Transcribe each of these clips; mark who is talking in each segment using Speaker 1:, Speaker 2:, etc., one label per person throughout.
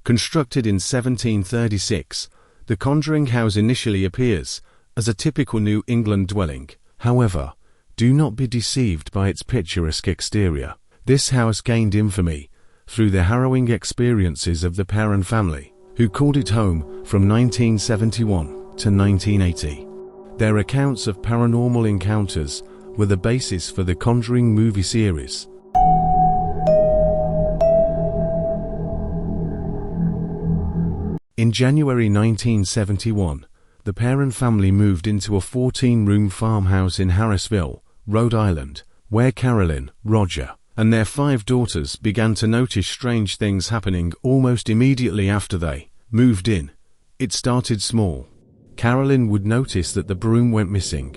Speaker 1: Constructed in 1736, the Conjuring house initially appears as a typical New England dwelling. However, do not be deceived by its picturesque exterior. This house gained infamy through the harrowing experiences of the Perron family, who called it home from 1971 to 1980. Their accounts of paranormal encounters were the basis for the Conjuring movie series. In January 1971, the Perron family moved into a 14-room farmhouse in Harrisville, Rhode Island, where Carolyn, Roger, and their 5 daughters began to notice strange things happening almost immediately after they moved in. It started small. Carolyn would notice that the broom went missing,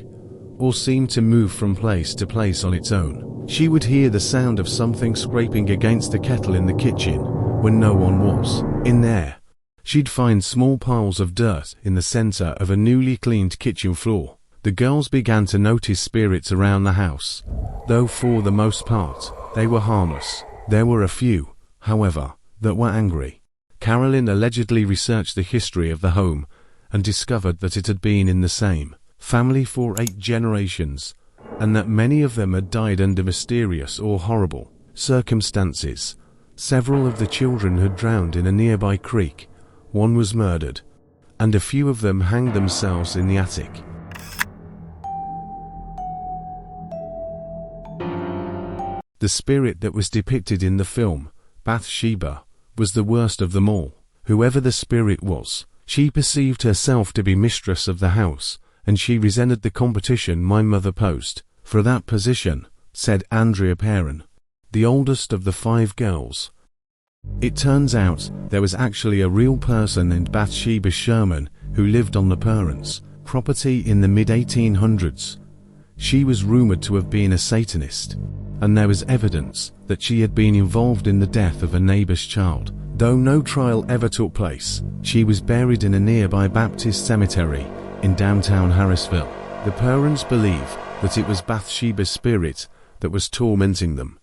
Speaker 1: or seemed to move from place to place on its own. She would hear the sound of something scraping against the kettle in the kitchen when no one was in there. She'd find small piles of dirt in the center of a newly cleaned kitchen floor. The girls began to notice spirits around the house, though for the most part, they were harmless. There were a few, however, that were angry. Carolyn allegedly researched the history of the home and discovered that it had been in the same family for 8 generations, and that many of them had died under mysterious or horrible circumstances. Several of the children had drowned in a nearby creek, one was murdered, and a few of them hanged themselves in the attic. The spirit that was depicted in the film, Bathsheba, was the worst of them all. Whoever the spirit was, she perceived herself to be mistress of the house, and she resented the competition my mother posed for that position, said Andrea Perron, the oldest of the 5 girls. It turns out there was actually a real person named Bathsheba Sherman who lived on the Perrons' property in the mid-1800s. She was rumored to have been a Satanist, and there was evidence that she had been involved in the death of a neighbor's child. Though no trial ever took place, she was buried in a nearby Baptist cemetery in downtown Harrisville. The Perrons believe that it was Bathsheba's spirit that was tormenting them.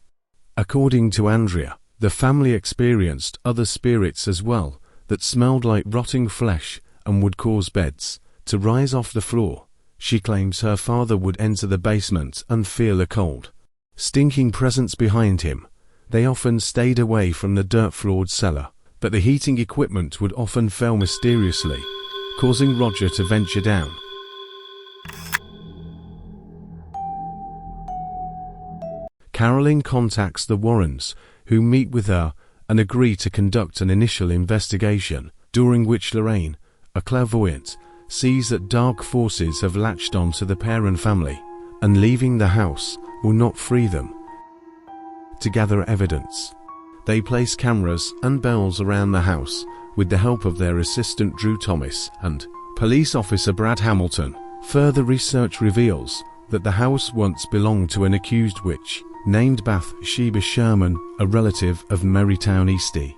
Speaker 1: According to Andrea, the family experienced other spirits as well that smelled like rotting flesh and would cause beds to rise off the floor. She claims her father would enter the basement and feel a cold, stinking presence behind him. They often stayed away from the dirt-floored cellar, but the heating equipment would often fail mysteriously, causing Roger to venture down. Carolyn contacts the Warrens, who meet with her and agree to conduct an initial investigation, during which Lorraine, a clairvoyant, sees that dark forces have latched on to the Perron family, and leaving the house will not free them. To gather evidence, they place cameras and bells around the house with the help of their assistant Drew Thomas and police officer Brad Hamilton. Further research reveals that the house once belonged to an accused witch named Bathsheba Sherman, a relative of Marytown Eastie,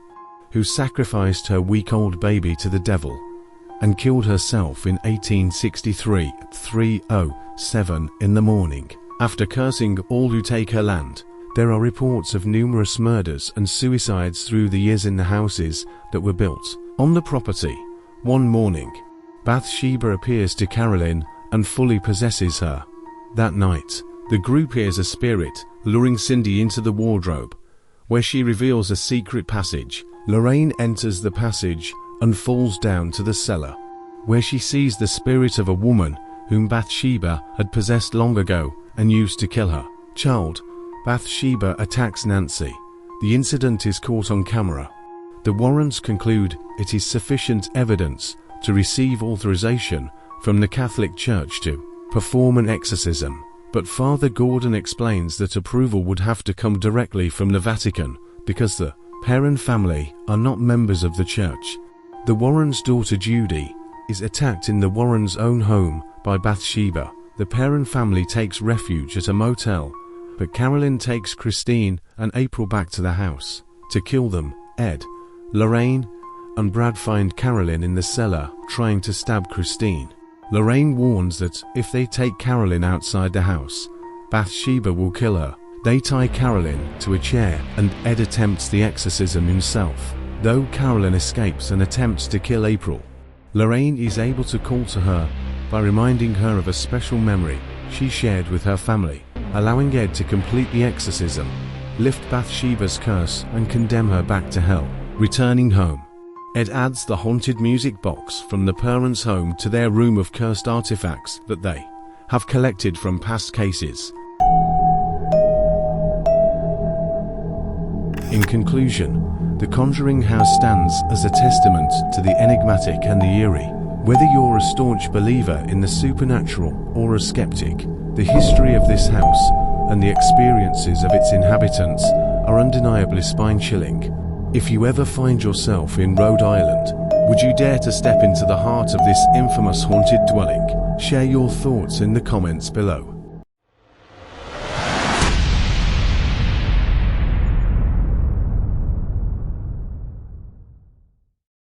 Speaker 1: who sacrificed her week-old baby to the devil and killed herself in 1863 at 3:07 in the morning, after cursing all who take her land. There are reports of numerous murders and suicides through the years in the houses that were built on the property. One morning, Bathsheba appears to Carolyn and fully possesses her. That night, the group hears a spirit luring Cindy into the wardrobe, where she reveals a secret passage. Lorraine enters the passage and falls down to the cellar, where she sees the spirit of a woman whom Bathsheba had possessed long ago and used to kill her child. Bathsheba attacks Nancy. The incident is caught on camera. The Warrens conclude it is sufficient evidence to receive authorization from the Catholic Church to perform an exorcism, but Father Gordon explains that approval would have to come directly from the Vatican because the Perron family are not members of the church. The Warrens' daughter Judy is attacked in the Warrens' own home by Bathsheba. The Perron family takes refuge at a motel, but Carolyn takes Christine and April back to the house to kill them. Ed, Lorraine, and Brad find Carolyn in the cellar trying to stab Christine. Lorraine warns that if they take Carolyn outside the house, Bathsheba will kill her. They tie Carolyn to a chair and Ed attempts the exorcism himself. Though Carolyn escapes and attempts to kill April, Lorraine is able to call to her by reminding her of a special memory she shared with her family, allowing Ed to complete the exorcism, lift Bathsheba's curse, and condemn her back to hell. Returning home, Ed adds the haunted music box from the parents' home to their room of cursed artifacts that they have collected from past cases. In conclusion, the Conjuring house stands as a testament to the enigmatic and the eerie. Whether you're a staunch believer in the supernatural or a skeptic, the history of this house and the experiences of its inhabitants are undeniably spine-chilling. If you ever find yourself in Rhode Island, would you dare to step into the heart of this infamous haunted dwelling? Share your thoughts in the comments below.